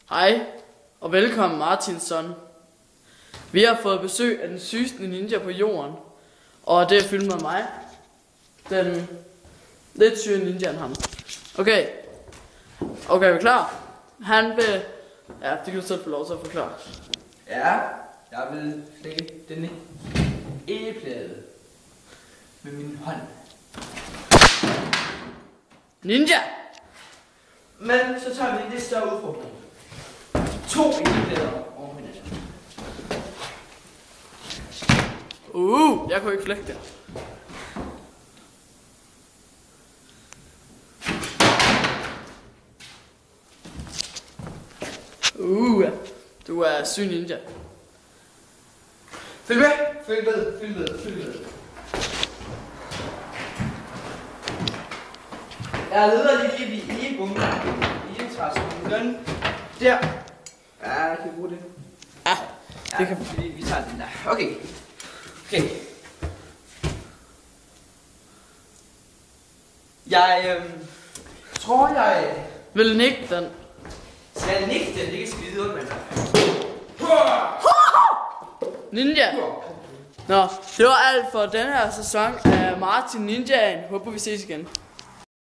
Hej, og velkommen Martinsson. Vi har fået besøg af den sygeste ninja på jorden, og det er filmet af mig, den lidt syge ninjaen ham. Okay, er vi klar? Han vil... Ja, det kan du selv få lov til at forklare. Ja, jeg vil stikke denne æggeplade med min hånd. Ninja! Men så tager vi en lidt større udfordring. 2 æggeplader oven på hinanden. Jeg kunne ikke flække det. Du er syg ninja. Følg med, følg med. Jeg leder lige i bunken. I en træskumlen. Der. Ja, jeg kan bruge det. Ja, det kan vi tager den der. Okay. Jeg tror jeg vil nikke den. skal jeg nikke den. Det kan skide ud, mand. Ninja! Nå, det var alt for den her sæson af Martin Ninjaen. Håber vi ses igen.